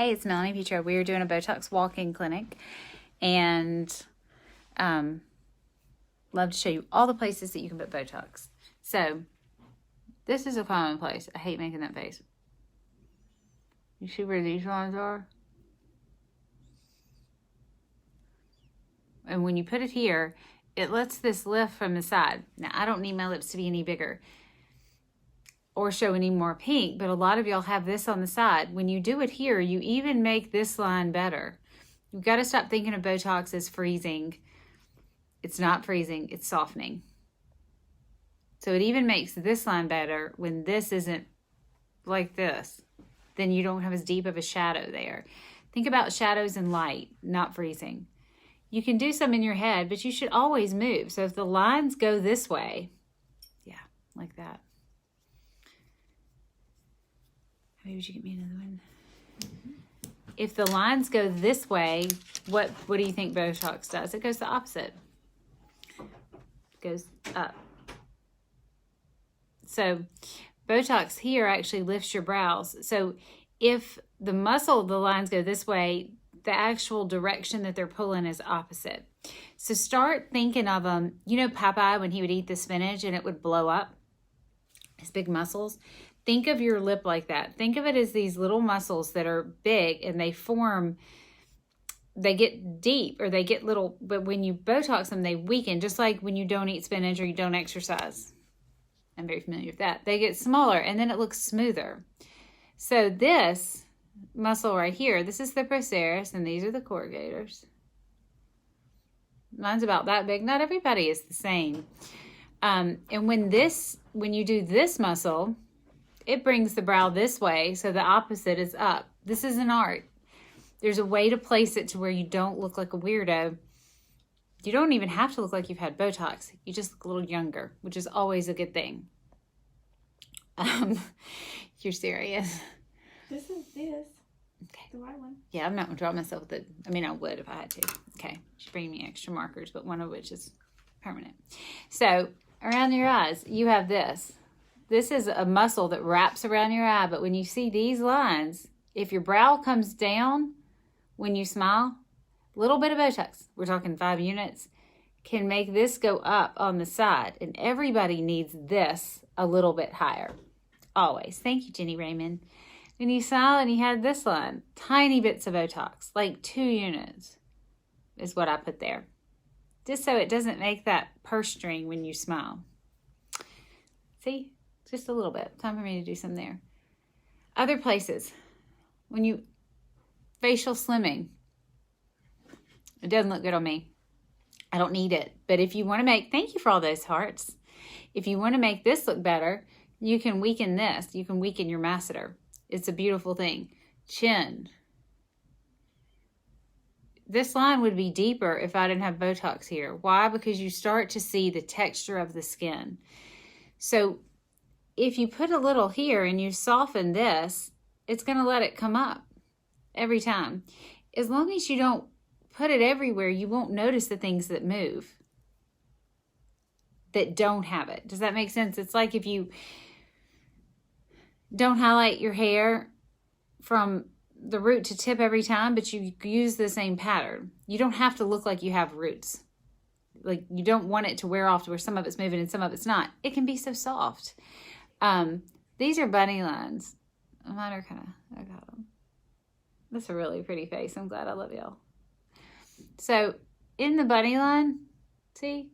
Hey, it's Melanie Petro. We are doing a Botox walk-in clinic, and love to show you all the places that you can put Botox. So, this is a common place. I hate making that face. You see where these lines are? And when you put it here, it lets this lift from the side. Now, I don't need my lips to be any bigger or show any more pink, but a lot of y'all have this on the side. When you do it here, you even make this line better. You've got to stop thinking of Botox as freezing. It's not freezing, it's softening. So it even makes this line better when this isn't like this. Then you don't have as deep of a shadow there. Think about shadows and light, not freezing. You can do some in your head, but you should always move. So if the lines go this way, yeah, like that. Maybe would you get me another one? If the lines go this way, what do you think Botox does? It goes the opposite. It goes up. So Botox here actually lifts your brows. So if the lines go this way, the actual direction that they're pulling is opposite. So start thinking of them. You know Popeye, when he would eat the spinach and it would blow up, his big muscles? Think of your lip like that. Think of it as these little muscles that are big and they get deep or they get little, but when you Botox them, they weaken, just like when you don't eat spinach or you don't exercise. I'm very familiar with that. They get smaller and then it looks smoother. So this muscle right here, this is the procerus and these are the corrugators. Mine's about that big. Not everybody is the same. And when you do this muscle, it brings the brow this way, so the opposite is up. This is an art. There's a way to place it to where you don't look like a weirdo. You don't even have to look like you've had Botox. You just look a little younger, which is always a good thing. You're serious. This is this. Okay. The right one. Yeah, I'm not going to draw myself with it. I mean, I would if I had to. Okay. She's bringing me extra markers, but one of which is permanent. So, around your eyes, you have this. This is a muscle that wraps around your eye, but when you see these lines, if your brow comes down when you smile, a little bit of Botox, we're talking 5 units, can make this go up on the side. And everybody needs this a little bit higher. Always. Thank you, Jenny Raymond. When you smile and you had this line, tiny bits of Botox, like 2 units is what I put there. Just so it doesn't make that purse string when you smile. See? Just a little bit. Time for me to do some there. Other places. When you facial slimming. It doesn't look good on me. I don't need it. But if you want to thank you for all those hearts. If you want to make this look better, you can weaken this. You can weaken your masseter. It's a beautiful thing. Chin. This line would be deeper if I didn't have Botox here. Why? Because you start to see the texture of the skin. So if you put a little here and you soften this, it's going to let it come up every time. As long as you don't put it everywhere, you won't notice the things that move, that don't have it. Does that make sense? It's like if you don't highlight your hair from the root to tip every time, but you use the same pattern. You don't have to look like you have roots. Like you don't want it to wear off to where some of it's moving and some of it's not. It can be so soft. These are bunny lines. Mine are I got them. That's a really pretty face. I'm glad I love y'all. So in the bunny line, see,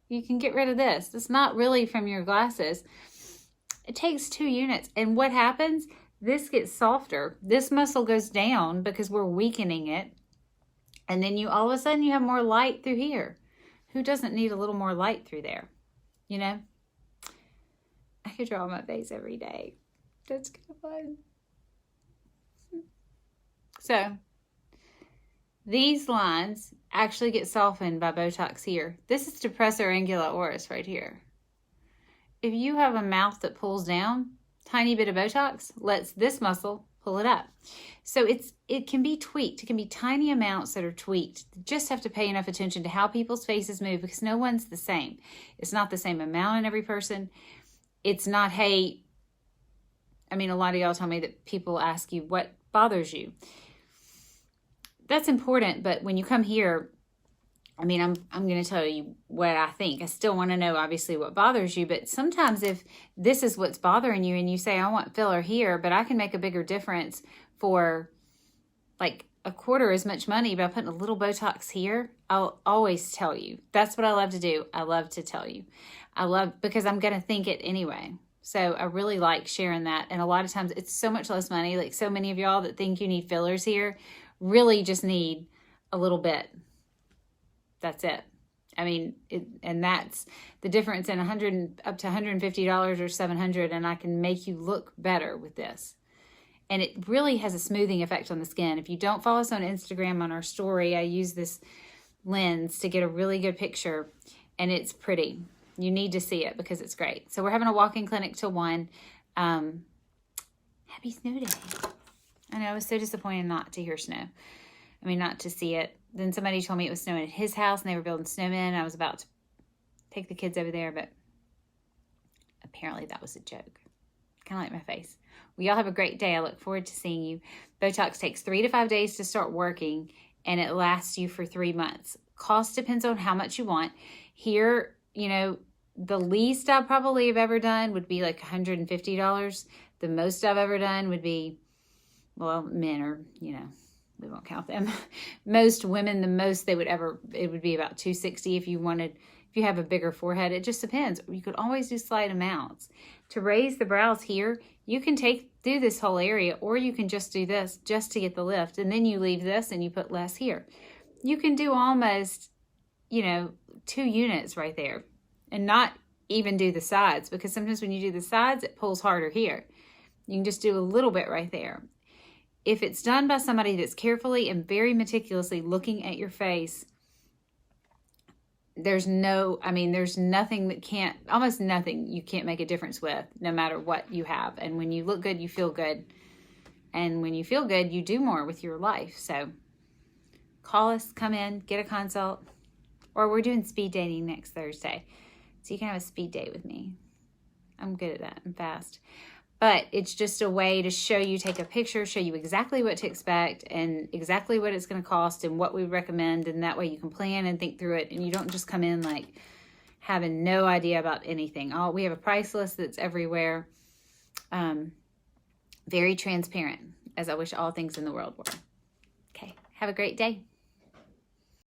you can get rid of this. It's not really from your glasses. It takes 2 units. And what happens? This gets softer. This muscle goes down because we're weakening it. And then all of a sudden you have more light through here. Who doesn't need a little more light through there? You know? I could draw my face every day. That's kind of fun. So, these lines actually get softened by Botox here. This is depressor angula oris right here. If you have a mouth that pulls down, tiny bit of Botox lets this muscle pull it up. So it can be tweaked. It can be tiny amounts that are tweaked. You just have to pay enough attention to how people's faces move because no one's the same. It's not the same amount in every person. It's not, hey, I mean, a lot of y'all tell me that people ask you, what bothers you. That's important, but when you come here, I mean, I'm going to tell you what I think. I still want to know, obviously, what bothers you. But sometimes if this is what's bothering you and you say, I want filler here, but I can make a bigger difference for like a quarter as much money by putting a little Botox here, I'll always tell you. That's what I love to do. I love to tell you. Because I'm going to think it anyway. So I really like sharing that. And a lot of times it's so much less money. Like so many of y'all that think you need fillers here really just need a little bit. That's it. I mean, and that's the difference in up to $150 or $700, and I can make you look better with this. And it really has a smoothing effect on the skin. If you don't follow us on Instagram on our story, I use this lens to get a really good picture, and it's pretty. You need to see it because it's great. So we're having a walk-in clinic till 1. Happy snow day. I know, I was so disappointed not to hear snow. I mean, not to see it. Then somebody told me it was snowing at his house and they were building snowmen. I was about to take the kids over there, but apparently that was a joke. Kind of like my face. Well, y'all have a great day. I look forward to seeing you. Botox takes 3 to 5 days to start working, and it lasts you for 3 months. Cost depends on how much you want. Here, you know, the least I probably have ever done would be like $150. The most I've ever done would be, well, men are, you know, we won't count them. Most women, the most it would be about $260 if you have a bigger forehead. It just depends. You could always do slight amounts. To raise the brows here, you can do this whole area, or you can just do this just to get the lift, and then you leave this and you put less here. You can do almost, 2 units right there and not even do the sides, because sometimes when you do the sides, it pulls harder here. You can just do a little bit right there. If it's done by somebody that's carefully and very meticulously looking at your face, there's almost nothing you can't make a difference with, no matter what you have. And when you look good, you feel good. And when you feel good, you do more with your life. So call us, come in, get a consult. Or we're doing speed dating next Thursday. So you can have a speed date with me. I'm good at that. I'm fast. But it's just a way to take a picture, show you exactly what to expect and exactly what it's going to cost and what we recommend. And that way you can plan and think through it. And you don't just come in like having no idea about anything. We have a price list that's everywhere. Very transparent, as I wish all things in the world were. Okay. Have a great day.